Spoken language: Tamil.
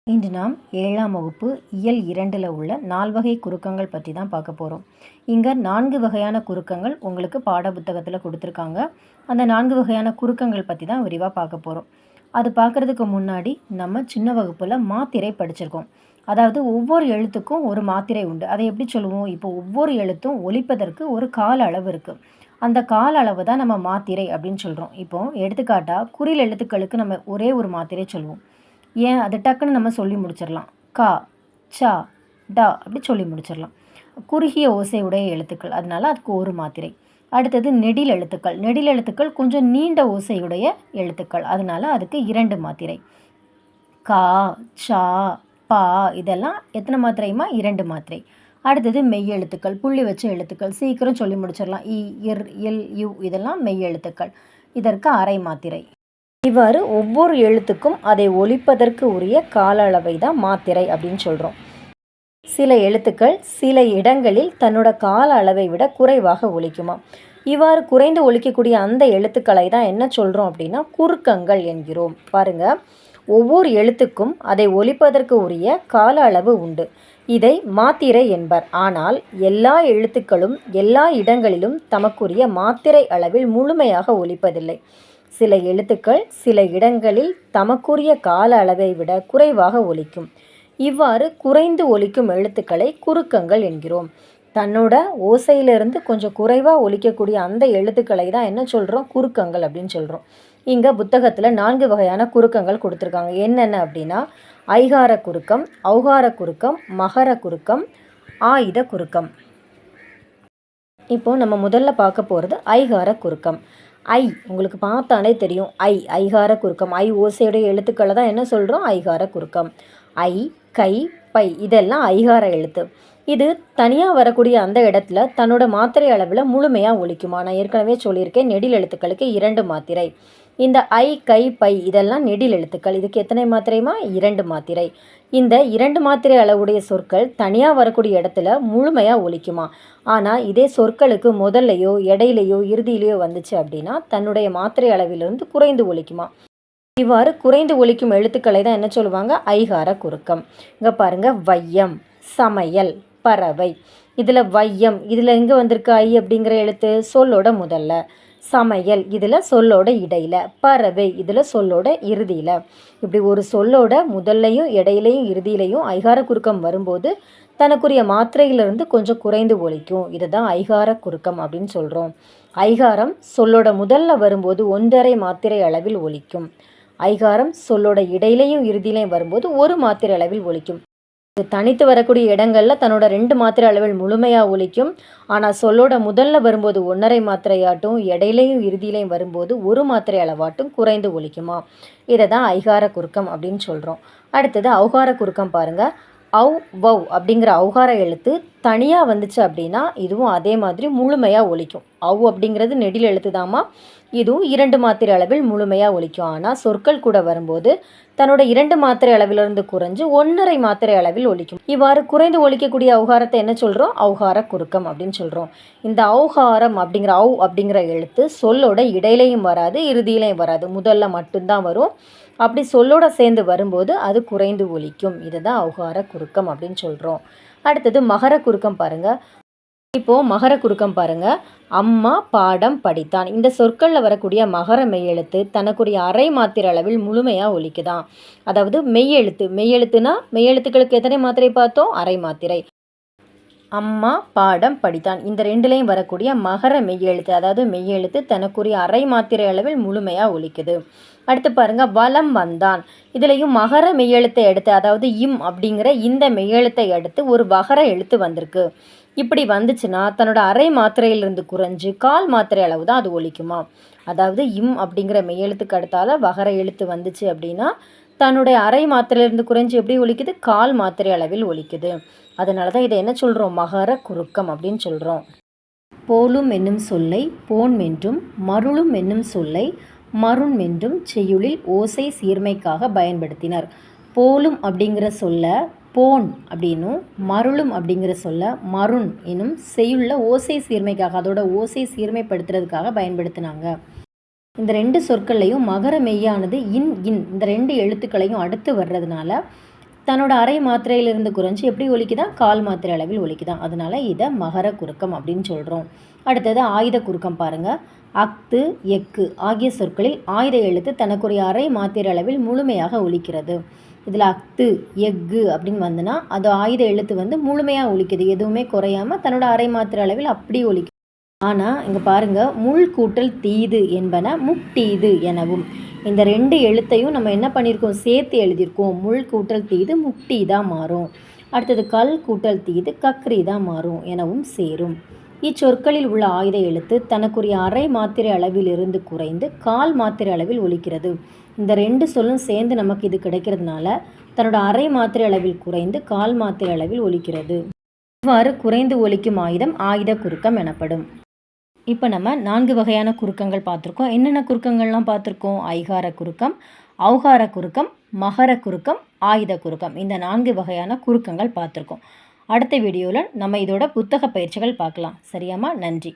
இன்று நாம் 7ஆம் வகுப்பு இயல் 2ல் உள்ள நால்வகை குறுக்கங்கள் பற்றி தான் பார்க்க போகிறோம். இங்கே 4 வகையான குறுக்கங்கள் உங்களுக்கு பாட புத்தகத்தில் கொடுத்துருக்காங்க. அந்த 4 வகையான குறுக்கங்கள் பற்றி தான் விரிவாக பார்க்க போகிறோம். அது பார்க்குறதுக்கு முன்னாடி நம்ம சின்ன வகுப்பில் மாத்திரை படிச்சிருக்கோம். அதாவது ஒவ்வொரு எழுத்துக்கும் ஒரு மாத்திரை உண்டு. அதை எப்படி சொல்லுவோம்? இப்போ ஒவ்வொரு எழுத்தும் ஒலிப்பதற்கு ஒரு கால அளவு இருக்குது. அந்த கால அளவு தான் நம்ம மாத்திரை அப்படின்னு சொல்கிறோம். இப்போது எடுத்துக்காட்டாக குறில் எழுத்துக்களுக்கு நம்ம ஒரே ஒரு மாத்திரை சொல்லுவோம். ஏன் அது டக்குன்னு நம்ம சொல்லி முடிச்சிடலாம். கா, சா, டா அப்படி சொல்லி முடிச்சிடலாம். குறுகிய ஓசையுடைய எழுத்துக்கள், அதனால அதுக்கு ஒரு மாத்திரை. அடுத்தது நெடில் எழுத்துக்கள். நெடில் எழுத்துக்கள் கொஞ்சம் நீண்ட ஓசையுடைய எழுத்துக்கள், அதனால அதுக்கு 2 மாத்திரை. கா, சா, பா இதெல்லாம் எத்தனை மாத்திரையுமா? 2 மாத்திரை. அடுத்தது மெய் எழுத்துக்கள், புள்ளி வச்ச எழுத்துக்கள், சீக்கிரம் சொல்லி முடிச்சிடலாம். இ, இர், இல், யு இதெல்லாம் மெய் எழுத்துக்கள், இதற்கு அரை மாத்திரை. இவ்வாறு ஒவ்வொரு எழுத்துக்கும் அதை ஒலிப்பதற்கு உரிய கால அளவை தான் மாத்திரை அப்படின்னு சொல்கிறோம். சில எழுத்துக்கள் சில இடங்களில் தன்னோட கால அளவை விட குறைவாக ஒலிக்குமா. இவ்வாறு குறைந்து ஒலிக்கக்கூடிய அந்த எழுத்துக்களை தான் என்ன சொல்கிறோம் அப்படின்னா குறுக்கங்கள் என்கிறோம். பாருங்க, ஒவ்வொரு எழுத்துக்கும் அதை ஒலிப்பதற்கு உரிய கால அளவு உண்டு. இதை மாத்திரை என்பர். ஆனால் எல்லா எழுத்துக்களும் எல்லா இடங்களிலும் தமக்குரிய மாத்திரை அளவில் முழுமையாக ஒலிப்பதில்லை. சில எழுத்துக்கள் சில இடங்களில் தமக்குரிய கால அளவை விட குறைவாக ஒலிக்கும். இவ்வாறு குறைந்து ஒலிக்கும் எழுத்துக்களை குறுக்கங்கள் என்கிறோம். தன்னோட ஓசையிலிருந்து கொஞ்சம் குறைவாக ஒலிக்கக்கூடிய அந்த எழுத்துக்களை தான் என்ன சொல்கிறோம்? குறுக்கங்கள் அப்படின்னு சொல்கிறோம். இங்கே புத்தகத்தில் 4 வகையான குறுக்கங்கள் கொடுத்துருக்காங்க. என்னென்ன அப்படின்னா ஐகார குறுக்கம், ஔகார குறுக்கம், மகர குறுக்கம், ஆயுத குறுக்கம். இப்போது நம்ம முதல்ல பார்க்க போகிறது ஐகார குறுக்கம். ஐ உங்களுக்கு பார்த்தாலே தெரியும். ஐகார குறுக்கம். ஐ ஓசையுடைய எழுத்துக்களை தான் என்ன சொல்கிறோம்? ஐகார குறுக்கம். ஐ, கை, பை இதெல்லாம் ஐகார எழுத்து. இது தனியாக வரக்கூடிய அந்த இடத்துல தன்னோட மாத்திரை அளவில் முழுமையாக ஒலிக்குமா? நான் ஏற்கனவே சொல்லியிருக்கேன், நெடில் எழுத்துக்களுக்கு 2 மாத்திரை. இந்த ஐ, கை, பை இதெல்லாம் நெடில் எழுத்துக்கள். இதுக்கு எத்தனை மாத்திரைமா? 2 மாத்திரை. இந்த 2 மாத்திரை அளவுடைய சொற்கள் தனியாக வரக்கூடிய இடத்துல முழுமையாக ஒலிக்குமா? ஆனால் இதே சொற்களுக்கு முதல்லையோ இடையிலையோ இறுதியிலையோ வந்துச்சு அப்படின்னா தன்னுடைய மாத்திரை அளவிலிருந்து குறைந்து ஒலிக்குமா? இவ்வாறு குறைந்து ஒலிக்கும் எழுத்துக்களை தான் என்ன சொல்லுவாங்க? ஐகார குறுக்கம். இங்கே பாருங்கள், வையம், சமையல், பறவை. இதில் வையம், இதில் எங்கே வந்திருக்கு ஐ அப்படிங்கிற எழுத்து? சொல்லோட முதல்ல. சமையல் இதில் சொல்லோட இடையில். பறவை இதில் சொல்லோட இறுதியில். இப்படி ஒரு சொல்லோட முதல்லையும் இடையிலையும் இறுதியிலையும் ஐகார குறுக்கம் வரும்போது தனக்குரிய மாத்திரையிலிருந்து கொஞ்சம் குறைந்து ஒலிக்கும். இதுதான் ஐகார குறுக்கம் அப்படின்னு சொல்கிறோம். ஐகாரம் சொல்லோட முதல்ல வரும்போது 1.5 மாத்திரை அளவில் ஒலிக்கும். ஐகாரம் சொல்லோட இடையிலையும் இறுதியிலையும் வரும்போது 1 மாத்திரை அளவில் ஒலிக்கும். இது தனித்து வரக்கூடிய இடங்களில் தன்னோட 2 மாத்திரை அளவில் முழுமையாக ஒலிக்கும். ஆனால் சொல்லோட முதல்ல வரும்போது 1.5 மாத்திரையாட்டும், இடையிலையும் இறுதியிலையும் வரும்போது 1 மாத்திரை அளவாட்டும் குறைந்து ஒலிக்குமா. இதை தான் ஐகார குறுக்கம் அப்படின்னு சொல்கிறோம். அடுத்தது ஔகார குறுக்கம் பாருங்கள். வவ் அப்படிங்கிற ஔகார எழுத்து தனியாக வந்துச்சு அப்படின்னா இதுவும் அதே மாதிரி முழுமையாக ஒலிக்கும். அப்படிங்கிறது நெடில் எழுத்து தாமா, இதுவும் 2 மாத்திரை அளவில் முழுமையாக ஒலிக்கும். ஆனால் சொற்கள் கூட வரும்போது தன்னோட 2 மாத்திரை அளவிலிருந்து குறைஞ்சு 1.5 மாத்திரை அளவில் ஒலிக்கும். இவ்வாறு குறைந்து ஒலிக்கக்கூடிய ஔகாரத்தை என்ன சொல்கிறோம்? ஔகார குறுக்கம் அப்படின்னு சொல்கிறோம். இந்த ஔகாரம் அப்படிங்கிற எழுத்து சொல்லோட இடையிலையும் வராது, இறுதியிலையும் வராது, முதல்ல மட்டும்தான் வரும். அப்படி சொல்லோட சேர்ந்து வரும்போது அது குறைந்து ஒலிக்கும். இதுதான் ஔகார குறுக்கம் அப்படின்னு சொல்கிறோம். அடுத்தது மகர குறுக்கம் பாருங்கள். இப்போது மகர குறுக்கம் பாருங்கள். அம்மா பாடம் படித்தான். இந்த சொற்களில் வரக்கூடிய மகர மெய்யெழுத்து தனக்குரிய அரை மாத்திரை அளவில் முழுமையாக ஒலிக்குதான். அதாவது மெய்யெழுத்துனா மெய்யெழுத்துக்களுக்கு எத்தனை மாத்திரை பார்த்தோம்? அரை மாத்திரை. அம்மா பாடம் படித்தான். இந்த 2லையும் வரக்கூடிய மகர மெய்யெழுத்து, அதாவது மெய்யெழுத்து தனக்குரிய அரை மாத்திரை அளவில் முழுமையாக ஒலிக்குது. அடுத்து பாருங்கள், வலம் வந்தான். இதுலேயும் மகர மெய்யெழுத்தை எடுத்து, அதாவது இம் அப்படிங்கிற இந்த மெய்யெழுத்தை அடுத்து ஒரு வகர எழுத்து வந்திருக்கு. இப்படி வந்துச்சுன்னா தன்னோட அரை மாத்திரையிலிருந்து குறைஞ்சு 1/4 மாத்திரை அளவு தான் அது ஒலிக்குமா. அதாவது இம் அப்படிங்கிற மெய்யெழுத்துக்கு அடுத்தால வகர எழுத்து வந்துச்சு அப்படின்னா தன்னுடைய அரை மாத்திரையிலிருந்து குறைஞ்சி எப்படி ஒலிக்குது? 1/4 மாத்திரை அளவில் ஒலிக்குது. அதனால தான் இதை என்ன சொல்கிறோம்? மகர குறுக்கம் அப்படின்னு சொல்கிறோம். போலும் என்னும் சொல்லை போன் என்றும், மருளும் என்னும் சொல்லை மருண் என்றும் செய்யுளில் ஓசை சீர்மைக்காக பயன்படுத்தினர். போலும் அப்படிங்கிற சொல்ல போன் அப்படின்னும், மருளும் அப்படிங்கிற சொல்ல மருண் என்னும் செய்யுளில் ஓசை சீர்மைக்காக, அதோட ஓசை சீர்மைப்படுத்துறதுக்காக பயன்படுத்தினாங்க. இந்த 2 சொற்கள்லையும் மகர மெய்யானது இன் இந்த 2 எழுத்துக்களையும் அடுத்து வர்றதுனால தன்னோட அரை மாத்திரையிலிருந்து குறைஞ்சி எப்படி ஒலிக்குதான், கால் மாத்திரை அளவில் ஒலிக்குதான். அதனால் இதை மகர குறுக்கம் அப்படின்னு சொல்கிறோம். அடுத்தது ஆயுத குறுக்கம் பாருங்கள். அஃது எக்கு ஆகிய சொற்களில் ஆயுத எழுத்து தனக்குரிய அரை மாத்திரை அளவில் முழுமையாக ஒலிக்கிறது. இதில் அஃது எக்கு அப்படின்னு வந்துன்னா அது ஆயுத எழுத்து முழுமையாக ஒலிக்குது, எதுவுமே குறையாமல் தன்னோட அரை மாத்திரை அளவில் அப்படி ஒலிக்குது. ஆனால் இங்கே பாருங்கள், முள் கூட்டல் தீது என்பன முட்டீது எனவும். இந்த 2 எழுத்தையும் நம்ம என்ன பண்ணியிருக்கோம், சேர்த்து எழுதியிருக்கோம். முள் கூட்டல் தீது முட்டி தான் மாறும். அடுத்தது கல் கூட்டல் தீது கக்ரி தான் மாறும் எனவும் சேரும். இச்சொற்களில் உள்ள ஆயுத எழுத்து தனக்குரிய அரை மாத்திரை அளவில் இருந்து குறைந்து கால் மாத்திரை அளவில் ஒலிக்கிறது. இந்த 2 சொல்லும் சேர்ந்து நமக்கு இது கிடைக்கிறதுனால தன்னோட அரை மாத்திரை அளவில் குறைந்து கால் மாத்திரை அளவில் ஒலிக்கிறது. இவ்வாறு குறைந்து ஒலிக்கும் ஆயுதம் ஆயுத குறுக்கம் எனப்படும். இப்போ நம்ம 4 வகையான குறுக்கங்கள் பார்த்துருக்கோம். என்னென்ன குறுக்கங்கள்லாம் பார்த்துருக்கோம்? ஐகார குறுக்கம், ஔகார குறுக்கம், மகர குறுக்கம், ஆயுத குறுக்கம். இந்த 4 வகையான குறுக்கங்கள் பார்த்துருக்கோம். அடுத்த வீடியோவில் நம்ம இதோட புத்தக பயிற்சிகள் பார்க்கலாம். சரியாம்மா? நன்றி.